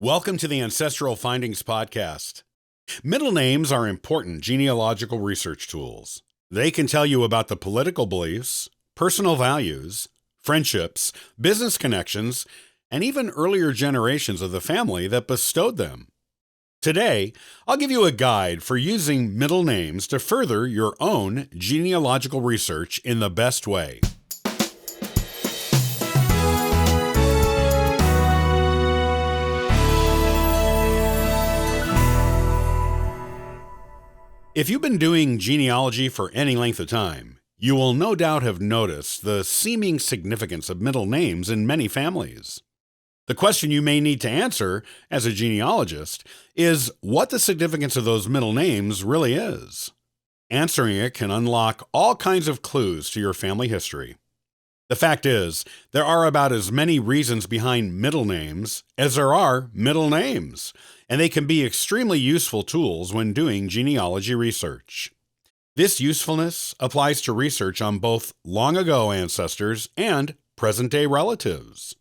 Welcome to the Ancestral Findings Podcast. Middle names are important genealogical research tools. They can tell you about the political beliefs, personal values, friendships, business connections, and even earlier generations of the family that bestowed them. Today, I'll give you a guide for using middle names to further your own genealogical research in the best way. If you've been doing genealogy for any length of time, you will no doubt have noticed the seeming significance of middle names in many families. The question you may need to answer as a genealogist is what the significance of those middle names really is. Answering it can unlock all kinds of clues to your family history. The fact is, there are about as many reasons behind middle names as there are middle names, and they can be extremely useful tools when doing genealogy research. This usefulness applies to research on both long-ago ancestors and present-day relatives.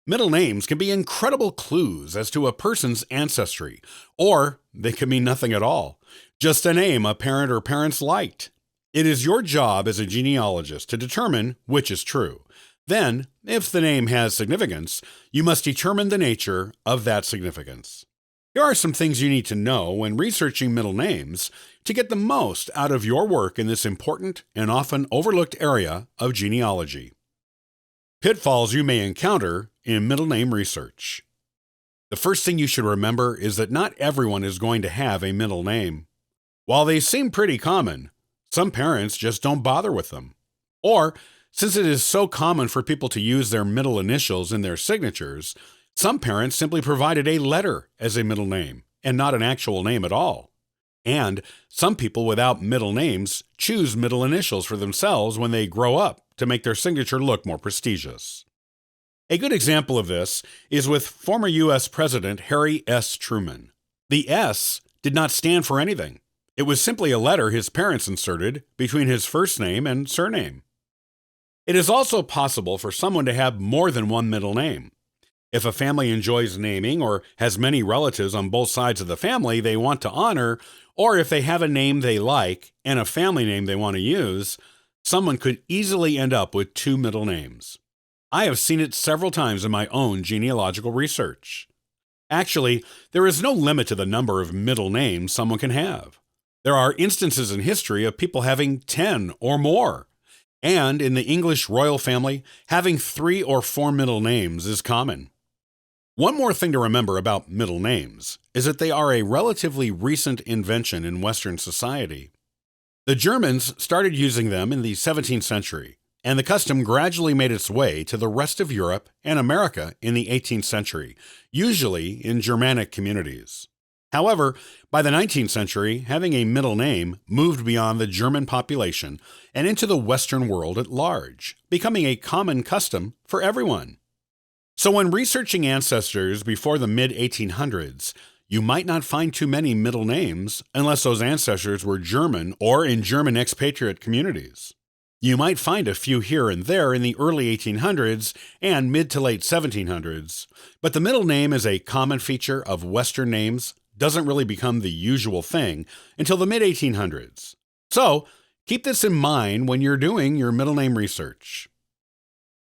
Middle names can be incredible clues as to a person's ancestry, or they can mean nothing at all, just a name a parent or parents liked. It is your job as a genealogist to determine which is true. Then, if the name has significance, you must determine the nature of that significance. Here are some things you need to know when researching middle names to get the most out of your work in this important and often overlooked area of genealogy. Pitfalls you may encounter in middle name research. The first thing you should remember is that not everyone is going to have a middle name. While they seem pretty common, some parents just don't bother with them. Or, since it is so common for people to use their middle initials in their signatures, some parents simply provided a letter as a middle name and not an actual name at all. And some people without middle names choose middle initials for themselves when they grow up to make their signature look more prestigious. A good example of this is with former U.S. President Harry S. Truman. The S did not stand for anything. It was simply a letter his parents inserted between his first name and surname. It is also possible for someone to have more than one middle name. If a family enjoys naming or has many relatives on both sides of the family they want to honor, or if they have a name they like and a family name they want to use, someone could easily end up with two middle names. I have seen it several times in my own genealogical research. Actually, there is no limit to the number of middle names someone can have. There are instances in history of people having 10 or more. And in the English royal family, having 3 or 4 middle names is common. One more thing to remember about middle names is that they are a relatively recent invention in Western society. The Germans started using them in the 17th century, and the custom gradually made its way to the rest of Europe and America in the 18th century, usually in Germanic communities. However, by the 19th century, having a middle name moved beyond the German population and into the Western world at large, becoming a common custom for everyone. So when researching ancestors before the mid-1800s, you might not find too many middle names unless those ancestors were German or in German expatriate communities. You might find a few here and there in the early 1800s and mid to late 1700s, but the middle name is a common feature of Western names doesn't really become the usual thing until the mid-1800s. So, keep this in mind when you're doing your middle name research.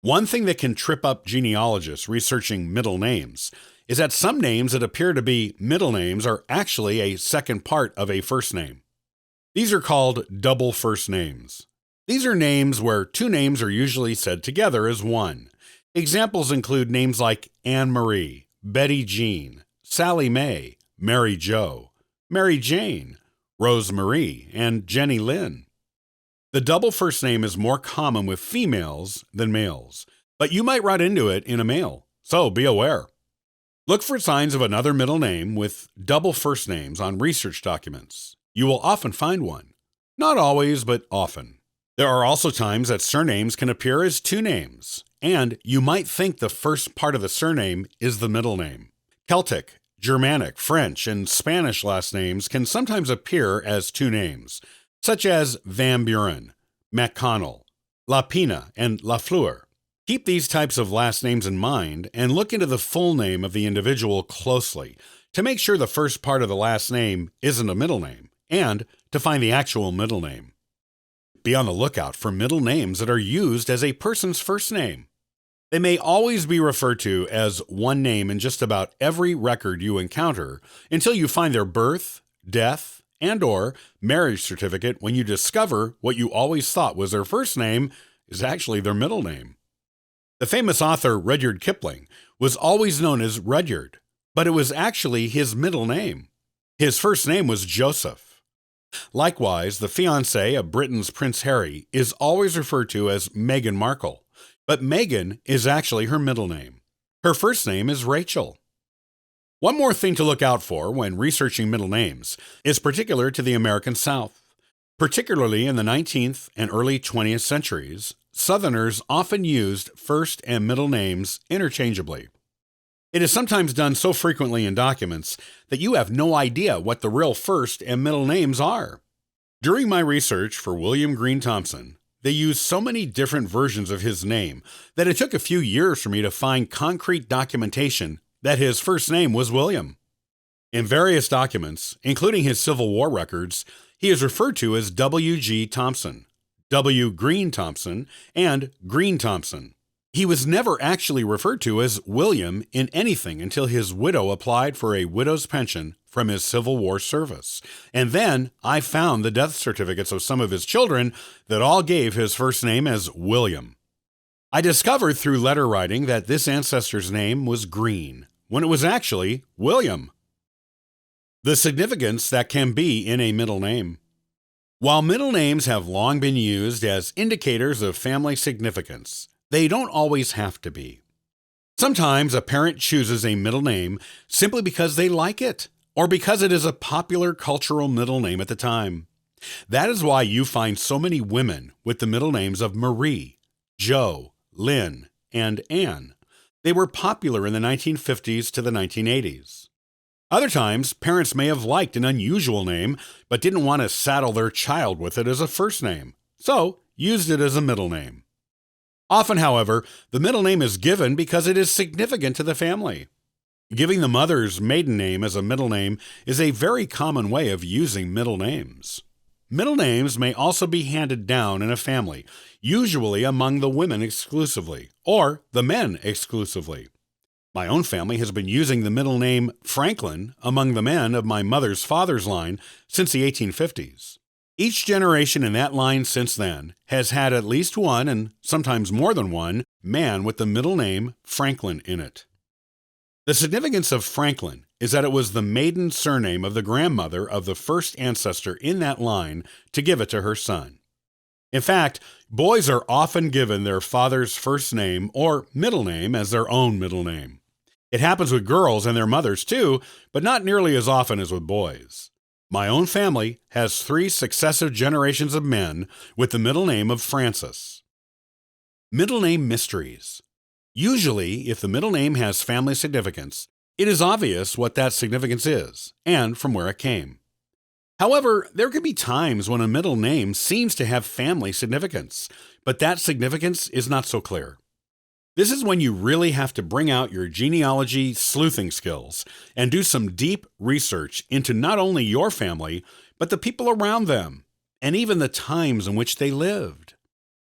One thing that can trip up genealogists researching middle names is that some names that appear to be middle names are actually a second part of a first name. These are called double first names. These are names where two names are usually said together as one. Examples include names like Anne Marie, Betty Jean, Sally Mae, Mary Jo, Mary Jane, Rose Marie, and Jenny Lynn. The double first name is more common with females than males, but you might run into it in a male, so be aware. Look for signs of another middle name with double first names on research documents. You will often find one. Not always, but often. There are also times that surnames can appear as two names, and you might think the first part of the surname is the middle name. Celtic, Germanic, French, and Spanish last names can sometimes appear as two names, such as Van Buren, McConnell, La Pina, and La Fleur. Keep these types of last names in mind and look into the full name of the individual closely to make sure the first part of the last name isn't a middle name, and to find the actual middle name. Be on the lookout for middle names that are used as a person's first name. They may always be referred to as one name in just about every record you encounter until you find their birth, death, and/or marriage certificate when you discover what you always thought was their first name is actually their middle name. The famous author Rudyard Kipling was always known as Rudyard, but it was actually his middle name. His first name was Joseph. Likewise, the fiancée of Britain's Prince Harry is always referred to as Meghan Markle, but Meghan is actually her middle name. Her first name is Rachel. One more thing to look out for when researching middle names is particular to the American South. Particularly in the 19th and early 20th centuries, Southerners often used first and middle names interchangeably. It is sometimes done so frequently in documents that you have no idea what the real first and middle names are. During my research for William Green Thompson, they used so many different versions of his name that it took a few years for me to find concrete documentation that his first name was William. In various documents, including his Civil War records, he is referred to as W.G. Thompson, W. Green Thompson, and Green Thompson. He was never actually referred to as William in anything until his widow applied for a widow's pension from his Civil War service. And then I found the death certificates of some of his children that all gave his first name as William. I discovered through letter writing that this ancestor's name was Green, when it was actually William. The significance that can be in a middle name. While middle names have long been used as indicators of family significance, they don't always have to be. Sometimes a parent chooses a middle name simply because they like it, or because it is a popular cultural middle name at the time. That is why you find so many women with the middle names of Marie, Jo, Lynn, and Anne. They were popular in the 1950s to the 1980s. Other times, parents may have liked an unusual name, but didn't want to saddle their child with it as a first name, so used it as a middle name. Often, however, the middle name is given because it is significant to the family. Giving the mother's maiden name as a middle name is a very common way of using middle names. Middle names may also be handed down in a family, usually among the women exclusively, or the men exclusively. My own family has been using the middle name Franklin among the men of my mother's father's line since the 1850s. Each generation in that line since then has had at least one, and sometimes more than one, man with the middle name Franklin in it. The significance of Franklin is that it was the maiden surname of the grandmother of the first ancestor in that line to give it to her son. In fact, boys are often given their father's first name or middle name as their own middle name. It happens with girls and their mothers too, but not nearly as often as with boys. My own family has 3 successive generations of men with the middle name of Francis. Middle name mysteries. Usually, if the middle name has family significance, it is obvious what that significance is and from where it came. However, there can be times when a middle name seems to have family significance, but that significance is not so clear. This is when you really have to bring out your genealogy sleuthing skills and do some deep research into not only your family, but the people around them, and even the times in which they lived.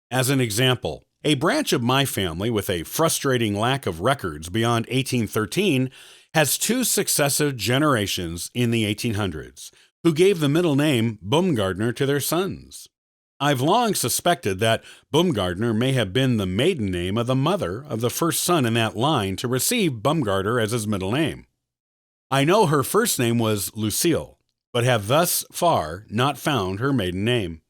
As an example, a branch of my family with a frustrating lack of records beyond 1813 has 2 successive generations in the 1800s who gave the middle name Baumgartner to their sons. I've long suspected that Baumgartner may have been the maiden name of the mother of the first son in that line to receive Baumgartner as his middle name. I know her first name was Lucille, but have thus far not found her maiden name.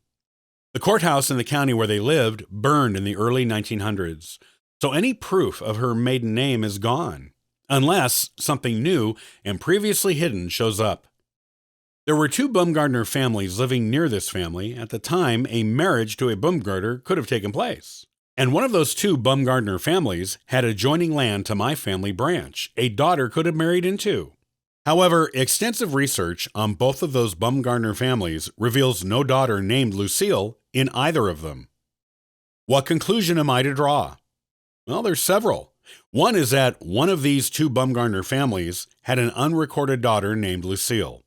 The courthouse in the county where they lived burned in the early 1900s, so any proof of her maiden name is gone, unless something new and previously hidden shows up. There were 2 Baumgartner families living near this family at the time a marriage to a Baumgartner could have taken place. And one of those 2 Baumgartner families had adjoining land to my family branch a daughter could have married into. However, extensive research on both of those Baumgartner families reveals no daughter named Lucille in either of them. What conclusion am I to draw? Well, there's several. One is that one of these two Bumgarner families had an unrecorded daughter named Lucille.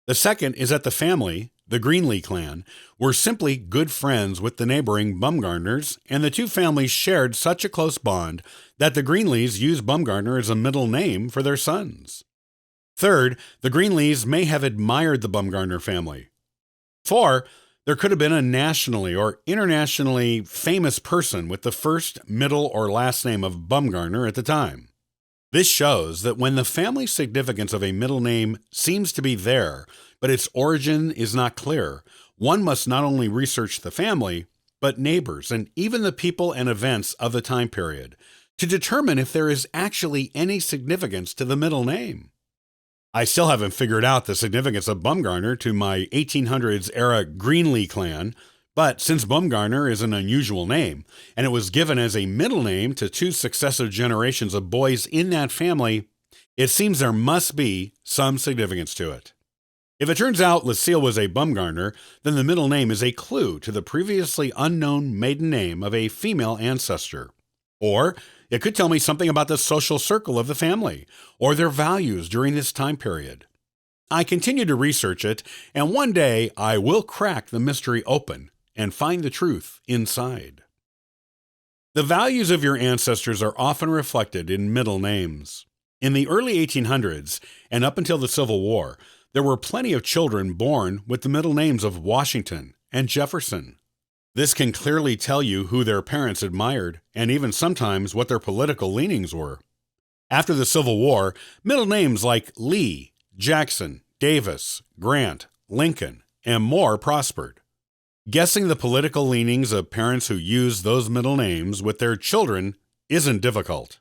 The second is that the family, the Greenlee clan, were simply good friends with the neighboring Bumgarners, and the two families shared such a close bond that the Greenlees used Bumgarner as a middle name for their sons. Third, the Greenlees may have admired the Bumgarner family. 4, there could have been a nationally or internationally famous person with the first, middle, or last name of Bumgarner at the time. This shows that when the family significance of a middle name seems to be there, but its origin is not clear, one must not only research the family, but neighbors and even the people and events of the time period to determine if there is actually any significance to the middle name. I still haven't figured out the significance of Bumgarner to my 1800s era Greenlee clan, but since Bumgarner is an unusual name, and it was given as a middle name to two successive generations of boys in that family, it seems there must be some significance to it. If it turns out Lucille was a Bumgarner, then the middle name is a clue to the previously unknown maiden name of a female ancestor. Or it could tell me something about the social circle of the family, or their values during this time period. I continue to research it, and one day I will crack the mystery open and find the truth inside. The values of your ancestors are often reflected in middle names. In the early 1800s, and up until the Civil War, there were plenty of children born with the middle names of Washington and Jefferson. This can clearly tell you who their parents admired, and even sometimes what their political leanings were. After the Civil War, middle names like Lee, Jackson, Davis, Grant, Lincoln, and more prospered. Guessing the political leanings of parents who used those middle names with their children isn't difficult,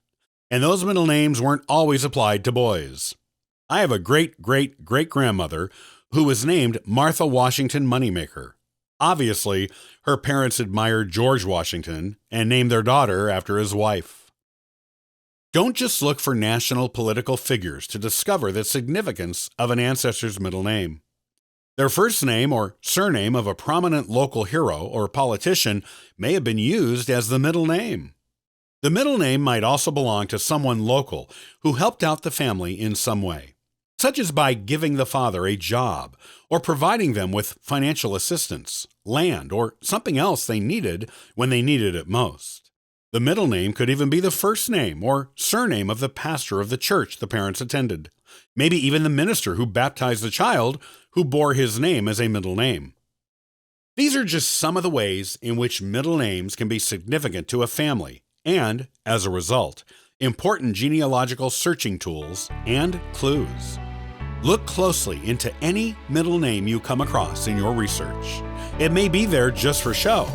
and those middle names weren't always applied to boys. I have a great-great-great-grandmother who was named Martha Washington Moneymaker. Obviously, her parents admired George Washington and named their daughter after his wife. Don't just look for national political figures to discover the significance of an ancestor's middle name. Their first name or surname of a prominent local hero or politician may have been used as the middle name. The middle name might also belong to someone local who helped out the family in some way, such as by giving the father a job or providing them with financial assistance, land, or something else they needed when they needed it most. The middle name could even be the first name or surname of the pastor of the church the parents attended, maybe even the minister who baptized the child who bore his name as a middle name. These are just some of the ways in which middle names can be significant to a family and, as a result, important genealogical searching tools and clues. Look closely into any middle name you come across in your research. It may be there just for show,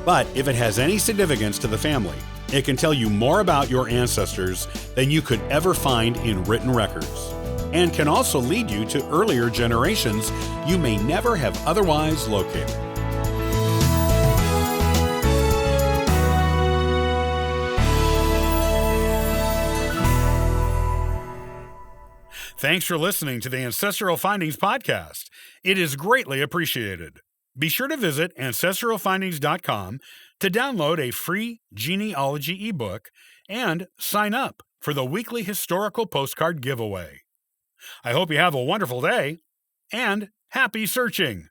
but if it has any significance to the family, it can tell you more about your ancestors than you could ever find in written records, and can also lead you to earlier generations you may never have otherwise located. Thanks for listening to the Ancestral Findings podcast. It is greatly appreciated. Be sure to visit ancestralfindings.com to download a free genealogy ebook and sign up for the weekly historical postcard giveaway. I hope you have a wonderful day and happy searching!